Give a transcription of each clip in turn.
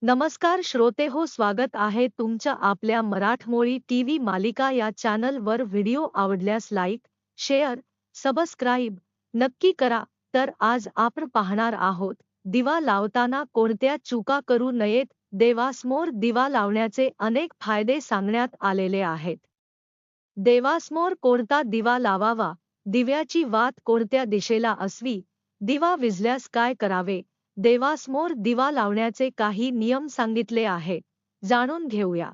नमस्कार श्रोते हो, स्वागत आहे तुमच्या आपल्या मराठमोळी टीव्ही मालिका या चॅनल वर. व्हिडिओ आवडल्यास लाईक, शेअर, सबस्क्राईब नक्की करा. तर आज आपण पाहणार आहोत, दिवा लावताना कोणत्या चुका करू नयेत. देवासमोर दिवा लावण्याचे अनेक फायदे सांगण्यात आलेले आहेत. देवासमोर कोणता दिवा लावावा, दिव्याची वात कोणत्या दिशेला असावी, दिवा विझल्यास काय करावे, देवासमोर दिवा लावण्याचे काही नियम सांगितले आहेत, जाणून घेऊया.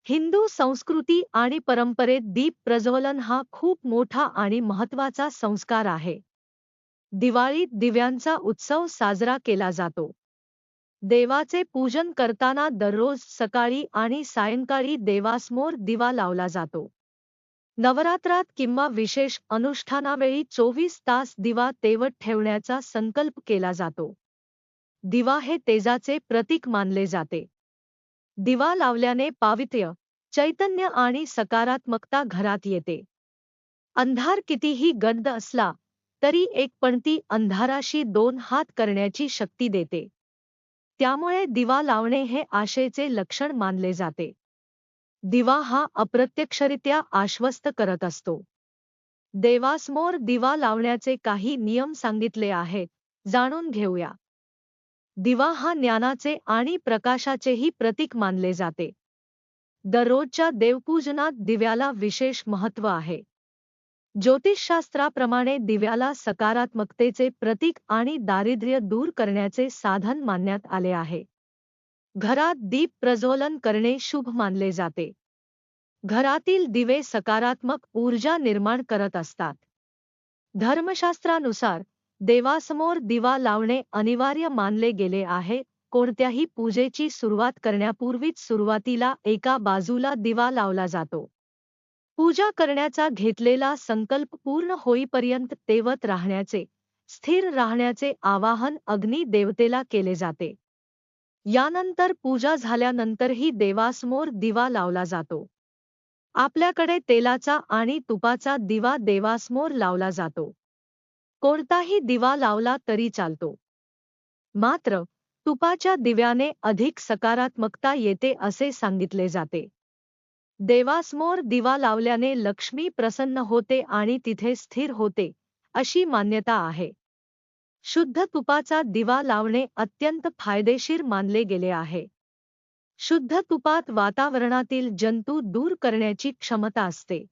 हिंदू संस्कृती आणि परंपरेत दीप प्रज्वलन हा खूप मोठा आणि महत्त्वाचा संस्कार आहे. दिवाळीत दिव्यांचा उत्सव साजरा केला जातो. देवाचे पूजन करताना दररोज सकाळी आणि सायंकाळी देवासमोर दिवा लावला जातो. नवरात्रात किंवा विशेष अनुष्ठानावेळी 24 तास दिवा तेवत ठेवण्याचा संकल्प केला जातो. दिवा हे तेजाचे प्रतीक मानले जाते. दिवा लावल्याने पावित्र्य, चैतन्य आणि सकारात्मकता घरात येते. अंधार कितीही गडद असला तरी एक पणती अंधाराशी 2 हात करण्याची शक्ती देते. त्यामुळे दिवा लावणे हे आशेचे लक्षण मानले जाते. दिवा हा अप्रत्यक्षरित्या आश्वस्त करत असतो. देवासमोर दिवा लावण्याचे काही नियम सांगितले आहेत, जाणून घेऊया. दिवा हा ज्ञानाचे आणि प्रकाशाचेही प्रतीक मानले जाते. दररोजच्या देवपूजनात दिव्याला विशेष महत्त्व आहे. ज्योतिषशास्त्राप्रमाणे दिव्याला सकारात्मकतेचे प्रतीक आणि दारिद्र्य दूर करण्याचे साधन मानण्यात आले आहे. घरात दीप प्रज्वलन करणे शुभ मानले जाते. घरातील दिवे सकारात्मक ऊर्जा निर्माण करत असतात. धर्मशास्त्रानुसार देवासमोर दिवा लावणे अनिवार्य मानले गेले आहे. कोणत्याही पूजेची सुरुवात करण्यापूर्वीच सुरुवातीला एका बाजूला दिवा लावला जातो. पूजा करण्याचा घेतलेला संकल्प पूर्ण होईपर्यंत तेवत राहण्याचे, स्थिर राहण्याचे आवाहन अग्नी देवतेला केले जाते. यानंतर पूजा झाल्यानंतरही देवासमोर दिवा लावला जातो. आपल्याकडे तेलाचा आणि तुपाचा दिवा देवासमोर लावला जातो. कोणताही दिवा लावला तरी चालतो. मात्र तुपाच्या दिव्याने अधिक सकारात्मकता येते असे सांगितले जाते. देवासमोर दिवा लावल्याने लक्ष्मी प्रसन्न होते आणि तिथे स्थिर होते, अशी मान्यता आहे. शुद्ध तुपाचा दिवा लावणे अत्यंत फायदेशीर मानले गेले आहे. शुद्ध तुपात वातावरणातील जंतू दूर करण्याची क्षमता असते.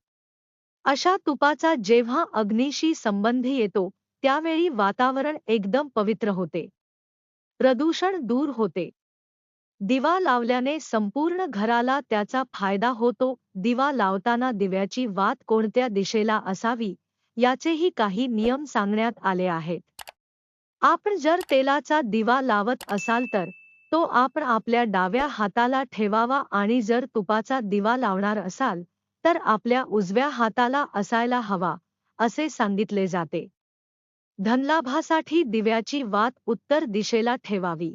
अशा तुपाचा जेव्हा अग्नीशी संबंध येतो, त्यावेळी वातावरण एकदम पवित्र होते. प्रदूषण दूर होते. दिवा लावल्याने संपूर्ण घराला त्याचा फायदा होतो. दिवा लावताना दिव्याची वात कोणत्या दिशेला असावी, याचेही काही नियम सांगण्यात आले आहेत. आपण जर तेलाचा दिवा लावत असाल तर तो आपण आपल्या डाव्या हाताला ठेवावा आणि जर तुपाचा दिवा लावणार असाल तर आपल्या उजव्या हाताला असायला हवा, असे सांगितले जाते. धनलाभासाठी दिव्याची वात उत्तर दिशेला ठेवावी.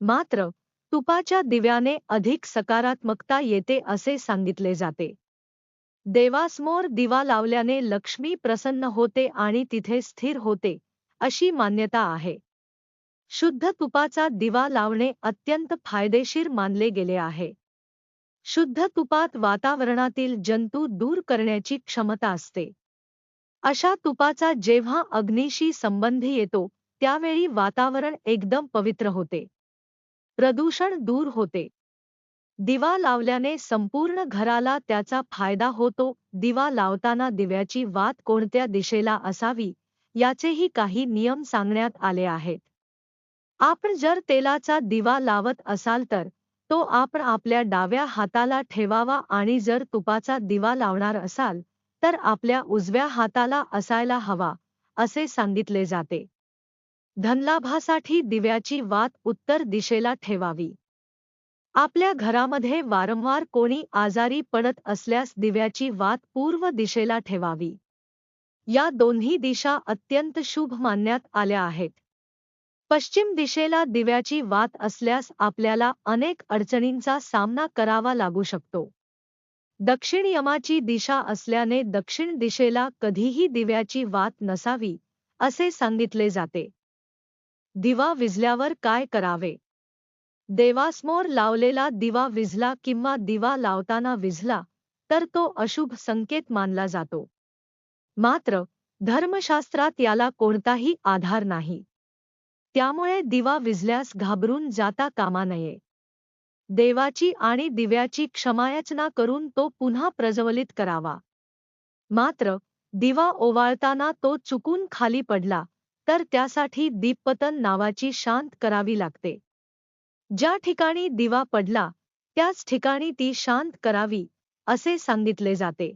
मात्र तुपाच्या दिव्याने अधिक सकारात्मकता येते असे सांगितले जाते. देवासमोर दिवा लावल्याने लक्ष्मी प्रसन्न होते आणि तिथे स्थिर होते, अशी मान्यता आहे. शुद्ध तुपाचा दिवा लावणे अत्यंत फायदेशीर मानले गेले आहे. शुद्ध तुपात वातावरणातील जंतू दूर करण्याची क्षमता असते. अशा तुपाचा जेव्हा अग्नीशी संबंध येतो, त्यावेळी वातावरण एकदम पवित्र होते. प्रदूषण दूर होते. दिवा लावल्याने संपूर्ण घराला त्याचा फायदा होतो. दिवा लावताना दिव्याची वात कोणत्या दिशेला असावी, याचेही काही नियम सांगण्यात आले आहेत. आपण जर तेलाचा दिवा लावत असाल तर तो आपण आपल्या डाव्या हाताला ठेवावा आणि जर तुपाचा दिवा लावणार असाल तर आपल्या उजव्या हाताला असायला हवा, असे सांगितले जाते. धनलाभासाठी दिव्याची वात उत्तर दिशेला ठेवावी. आपल्या घरामध्ये वारंवार कोणी आजारी पडत असल्यास दिव्याची वात पूर्व दिशेला ठेवावी. या दोन्ही दिशा अत्यंत शुभ मानण्यात आल्या आहेत. पश्चिम दिशेला दिव्याची वात असल्यास आपल्याला अनेक अडचणींचा सामना करावा लागू शकतो. दक्षिण यमाची दिशा असल्याने दक्षिण दिशेला कधीही दिव्याची वात नसावी, असे सांगितले जाते. दिवा विझल्यावर काय करावे? देवासमोर लावलेला दिवा विझला किंवा दिवा लावताना विझला तर तो अशुभ संकेत मानला जातो. मात्र धर्मशास्त्रात याला कोणताही आधार नाही. त्यामुळे दिवा विझल्यास घाबरून जाता कामा नये. देवाची आणि दिव्याची क्षमायाचना करून तो पुन्हा प्रज्वलित करावा. मात्र दिवा ओवाळताना तो चुकून खाली पडला तर त्यासाठी दीपपतन नावाची शांत करावी लागते. ज्या ठिकाणी दिवा पडला त्याच ठिकाणी ती शांत करावी असे सांगितले जाते.